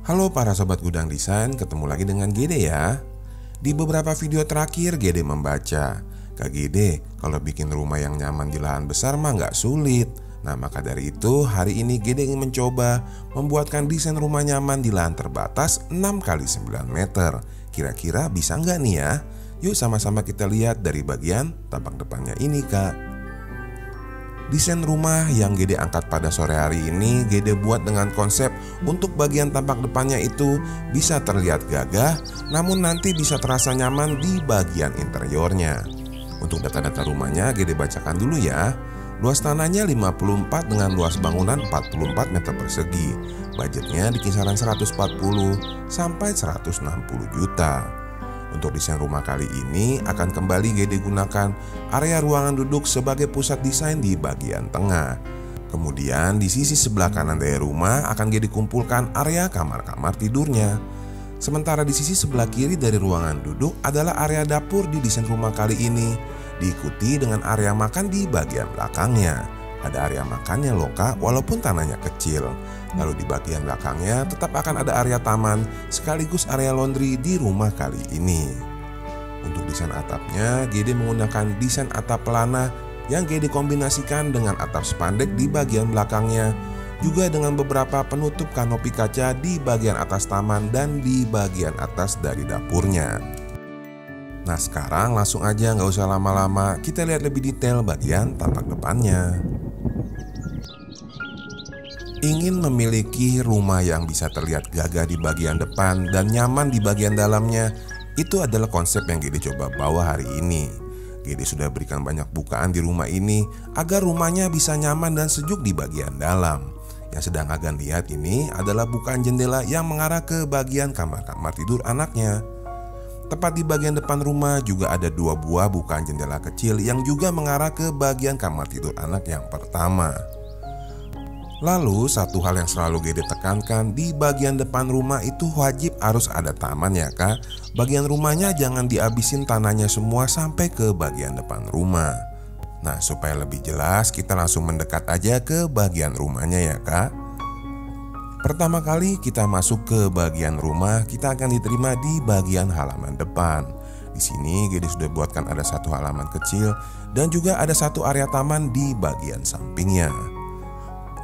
Halo para sobat gudang desain, ketemu lagi dengan Gede ya. Di beberapa video terakhir Gede membaca, Kak Gede, kalau bikin rumah yang nyaman di lahan besar mah nggak sulit. Nah maka dari itu hari ini Gede ingin mencoba membuatkan desain rumah nyaman di lahan terbatas 6x9 meter. Kira-kira bisa nggak nih ya? Yuk sama-sama kita lihat dari bagian tampak depannya ini Kak. Desain rumah yang Gede angkat pada sore hari ini Gede buat dengan konsep untuk bagian tampak depannya itu bisa terlihat gagah, namun nanti bisa terasa nyaman di bagian interiornya. Untuk data-data rumahnya Gede bacakan dulu ya. Luas tanahnya 54 dengan luas bangunan 44 meter persegi. Budgetnya di kisaran 140 sampai 160 juta. Untuk desain rumah kali ini akan kembali Gede gunakan area ruangan duduk sebagai pusat desain di bagian tengah. Kemudian di sisi sebelah kanan dari rumah akan Gede kumpulkan area kamar-kamar tidurnya. Sementara di sisi sebelah kiri dari ruangan duduk adalah area dapur di desain rumah kali ini, diikuti dengan area makan di bagian belakangnya. Ada area makannya loh Kak, walaupun tanahnya kecil. Lalu di bagian belakangnya tetap akan ada area taman sekaligus area laundry di rumah kali ini. Untuk desain atapnya, Gede menggunakan desain atap pelana yang Gede kombinasikan dengan atap spandek di bagian belakangnya, juga dengan beberapa penutup kanopi kaca di bagian atas taman dan di bagian atas dari dapurnya. Nah sekarang langsung aja nggak usah lama-lama, kita lihat lebih detail bagian tampak depannya. Ingin memiliki rumah yang bisa terlihat gagah di bagian depan dan nyaman di bagian dalamnya, itu adalah konsep yang Gede coba bawa hari ini. Gede sudah berikan banyak bukaan di rumah ini agar rumahnya bisa nyaman dan sejuk di bagian dalam. Yang sedang agan lihat ini adalah bukaan jendela yang mengarah ke bagian kamar-kamar tidur anaknya. Tepat di bagian depan rumah juga ada 2 buah bukaan jendela kecil yang juga mengarah ke bagian kamar tidur anak yang pertama. Lalu satu hal yang selalu Gede tekankan di bagian depan rumah itu wajib harus ada taman ya Kak. Bagian rumahnya jangan dihabisin tanahnya semua sampai ke bagian depan rumah. Nah supaya lebih jelas kita langsung mendekat aja ke bagian rumahnya ya Kak. Pertama kali kita masuk ke bagian rumah, kita akan diterima di bagian halaman depan. Di sini Gede sudah buatkan ada satu halaman kecil dan juga ada satu area taman di bagian sampingnya.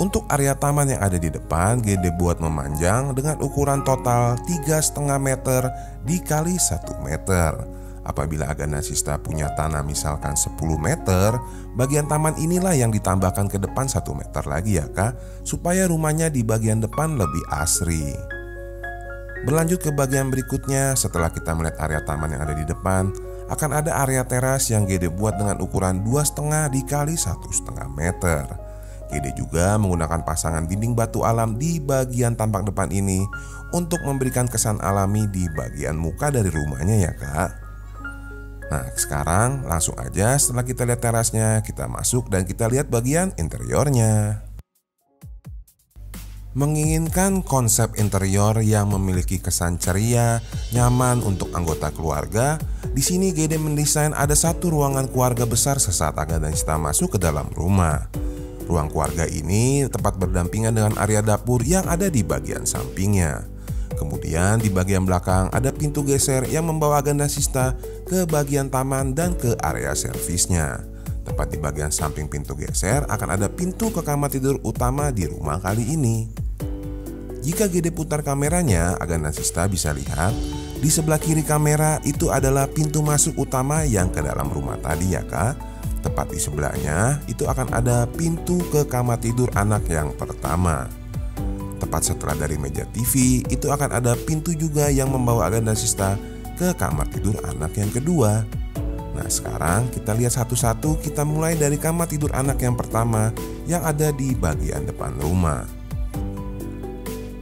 Untuk area taman yang ada di depan Gede buat memanjang dengan ukuran total 3,5 meter dikali 1 meter. Apabila Agana Sista punya tanah misalkan 10 meter, bagian taman inilah yang ditambahkan ke depan 1 meter lagi ya Kak, supaya rumahnya di bagian depan lebih asri. Berlanjut ke bagian berikutnya, setelah kita melihat area taman yang ada di depan, akan ada area teras yang Gede buat dengan ukuran 2,5 dikali 1,5 meter. Gede juga menggunakan pasangan dinding batu alam di bagian tampak depan ini untuk memberikan kesan alami di bagian muka dari rumahnya ya Kak. Nah sekarang langsung aja setelah kita lihat terasnya, kita masuk dan kita lihat bagian interiornya. Menginginkan konsep interior yang memiliki kesan ceria, nyaman untuk anggota keluarga, di sini Gede mendesain ada satu ruangan keluarga besar sesaat Agana Sista masuk ke dalam rumah. Ruang keluarga ini tepat berdampingan dengan area dapur yang ada di bagian sampingnya. Kemudian di bagian belakang ada pintu geser yang membawa Agana Sista ke bagian taman dan ke area servisnya. Tepat di bagian samping pintu geser akan ada pintu ke kamar tidur utama di rumah kali ini. Jika Gede putar kameranya, Agana Sista bisa lihat di sebelah kiri kamera itu adalah pintu masuk utama yang ke dalam rumah tadi ya Kak. Tepat di sebelahnya itu akan ada pintu ke kamar tidur anak yang pertama. Tepat setelah dari meja TV itu akan ada pintu juga yang membawa Agana Sista ke kamar tidur anak yang kedua. Nah sekarang kita lihat satu-satu, kita mulai dari kamar tidur anak yang pertama yang ada di bagian depan rumah.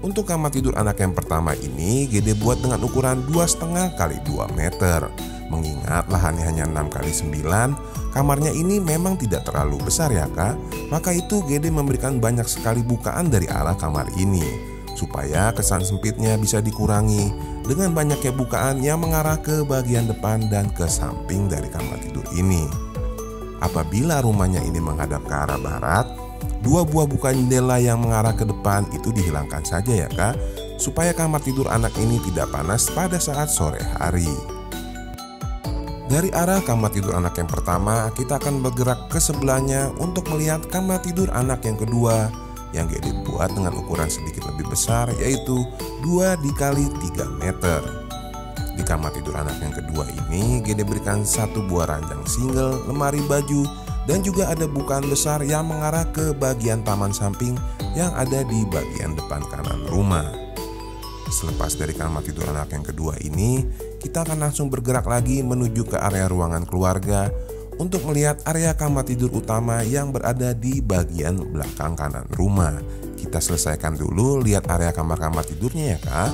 Untuk kamar tidur anak yang pertama ini Gede buat dengan ukuran 2,5 kali 2 meter. Mengingat lahannya hanya 6 kali 9, kamarnya ini memang tidak terlalu besar ya Kak. Maka itu Gede memberikan banyak sekali bukaan dari arah kamar ini supaya kesan sempitnya bisa dikurangi dengan banyaknya bukaan yang mengarah ke bagian depan dan ke samping dari kamar tidur ini. Apabila rumahnya ini menghadap ke arah barat, 2 buah bukaan jendela yang mengarah ke depan itu dihilangkan saja ya Kak. supaya kamar tidur anak ini tidak panas pada saat sore hari. Dari arah kamar tidur anak yang pertama, kita akan bergerak ke sebelahnya untuk melihat kamar tidur anak yang kedua yang GD buat dengan ukuran sedikit lebih besar, yaitu 2 x 3 meter. Di kamar tidur anak yang kedua ini, GD berikan satu buah ranjang single, lemari baju, dan juga ada bukaan besar yang mengarah ke bagian taman samping yang ada di bagian depan kanan rumah. Selepas dari kamar tidur anak yang kedua ini, kita akan langsung bergerak lagi menuju ke area ruangan keluarga untuk melihat area kamar tidur utama yang berada di bagian belakang kanan rumah. Kita selesaikan dulu lihat area kamar-kamar tidurnya ya kak.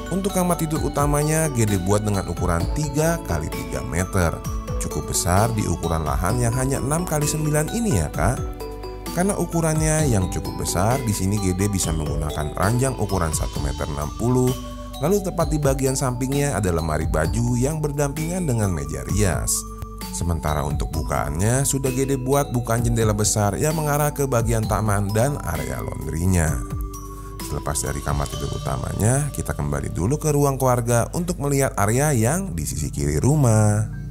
Untuk kamar tidur utamanya GD buat dengan ukuran 3 x 3 meter. Cukup besar di ukuran lahan yang hanya 6 x 9 ini ya kak. Karena ukurannya yang cukup besar, di sini GD bisa menggunakan ranjang ukuran 1,60 meter. Lalu tepat di bagian sampingnya ada lemari baju yang berdampingan dengan meja rias. Sementara untuk bukaannya sudah GD buat bukaan jendela besar yang mengarah ke bagian taman dan area laundrynya. Selepas dari kamar tidur utamanya, kita kembali dulu ke ruang keluarga untuk melihat area yang di sisi kiri rumah.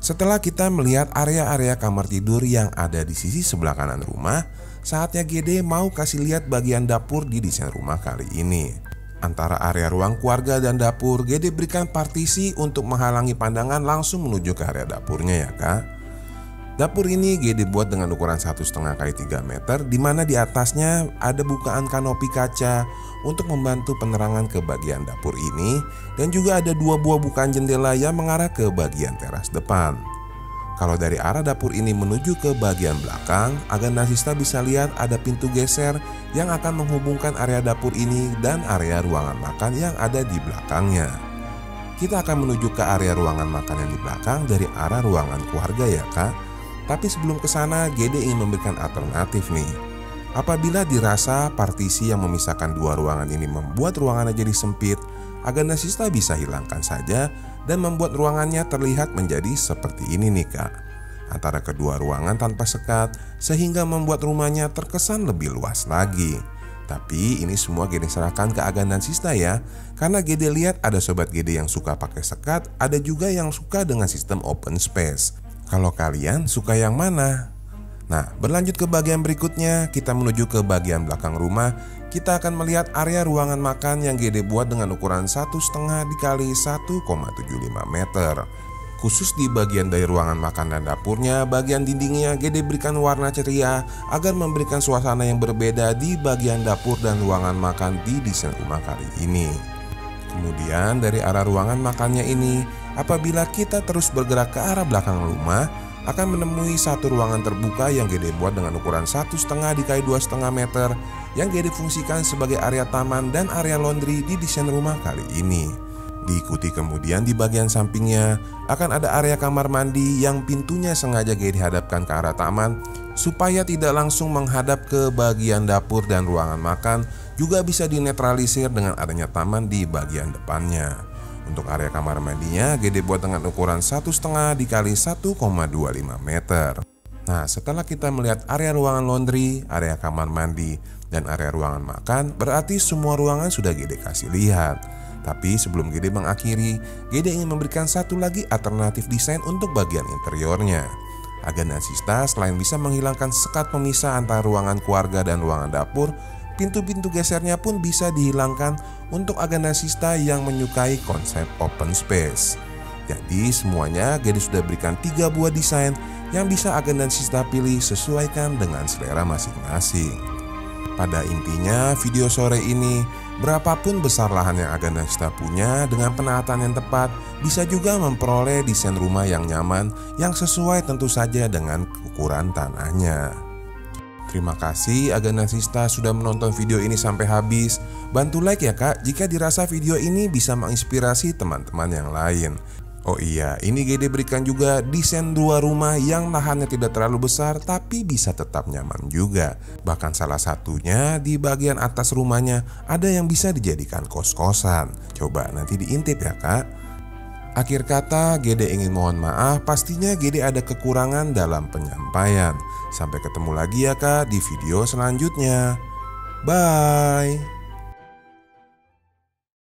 Setelah kita melihat area-area kamar tidur yang ada di sisi sebelah kanan rumah, saatnya GD mau kasih lihat bagian dapur di desain rumah kali ini. Antara area ruang keluarga dan dapur, GD berikan partisi untuk menghalangi pandangan langsung menuju ke area dapurnya ya kak. Dapur ini GD buat dengan ukuran 1,5 x 3 meter, di mana di atasnya ada bukaan kanopi kaca untuk membantu penerangan ke bagian dapur ini, dan juga ada 2 buah bukaan jendela yang mengarah ke bagian teras depan. Kalau dari arah dapur ini menuju ke bagian belakang, agar Nasista bisa lihat ada pintu geser yang akan menghubungkan area dapur ini dan area ruangan makan yang ada di belakangnya. Kita akan menuju ke area ruangan makan yang di belakang dari arah ruangan keluarga ya kak. Tapi sebelum ke sana, GD ingin memberikan alternatif nih. Apabila dirasa partisi yang memisahkan 2 ruangan ini membuat ruangannya jadi sempit, agar Nasista bisa hilangkan saja dan membuat ruangannya terlihat menjadi seperti ini nih kak. Antara kedua ruangan tanpa sekat, sehingga membuat rumahnya terkesan lebih luas lagi. Tapi ini semua GD serahkan ke Agan dan Sista ya. Karena GD lihat ada sobat GD yang suka pakai sekat, ada juga yang suka dengan sistem open space. Kalau kalian suka yang mana? Nah, berlanjut ke bagian berikutnya, kita menuju ke bagian belakang rumah. Kita akan melihat area ruangan makan yang GD buat dengan ukuran 1,5 x 1,75 meter. Khusus di bagian dari ruangan makan dan dapurnya, bagian dindingnya GD berikan warna ceria agar memberikan suasana yang berbeda di bagian dapur dan ruangan makan di desain rumah kali ini. Kemudian dari arah ruangan makannya ini, apabila kita terus bergerak ke arah belakang rumah, akan menemui satu ruangan terbuka yang GD buat dengan ukuran 1,5 x 2,5 meter yang GD fungsikan sebagai area taman dan area laundry di desain rumah kali ini. Diikuti kemudian di bagian sampingnya akan ada area kamar mandi yang pintunya sengaja GD hadapkan ke arah taman supaya tidak langsung menghadap ke bagian dapur dan ruangan makan, juga bisa dinetralisir dengan adanya taman di bagian depannya. Untuk area kamar mandinya GD buat dengan ukuran 1,5 x 1,25 meter. Nah, setelah kita melihat area ruangan laundry, area kamar mandi, dan area ruangan makan, berarti semua ruangan sudah GD kasih lihat. Tapi sebelum GD mengakhiri, GD ingin memberikan satu lagi alternatif desain untuk bagian interiornya. Agan dan Sista selain bisa menghilangkan sekat pemisah antara ruangan keluarga dan ruangan dapur, pintu-pintu gesernya pun bisa dihilangkan untuk Agan dan Sista yang menyukai konsep open space. Jadi semuanya GD sudah berikan 3 buah desain yang bisa Agan dan Sista pilih sesuaikan dengan selera masing-masing. Pada intinya video sore ini, berapapun besar lahan yang Agan dan Sista punya, dengan penataan yang tepat bisa juga memperoleh desain rumah yang nyaman yang sesuai tentu saja dengan ukuran tanahnya. Terima kasih Agan dan Sista sudah menonton video ini sampai habis. Bantu like ya kak jika dirasa video ini bisa menginspirasi teman-teman yang lain. Oh iya, ini GD berikan juga desain 2 rumah yang lahannya tidak terlalu besar tapi bisa tetap nyaman juga. Bahkan salah satunya di bagian atas rumahnya ada yang bisa dijadikan kos-kosan. Coba nanti diintip ya kak. Akhir kata, GD ingin mohon maaf, pastinya GD ada kekurangan dalam penyampaian. Sampai ketemu lagi ya kak di video selanjutnya. Bye.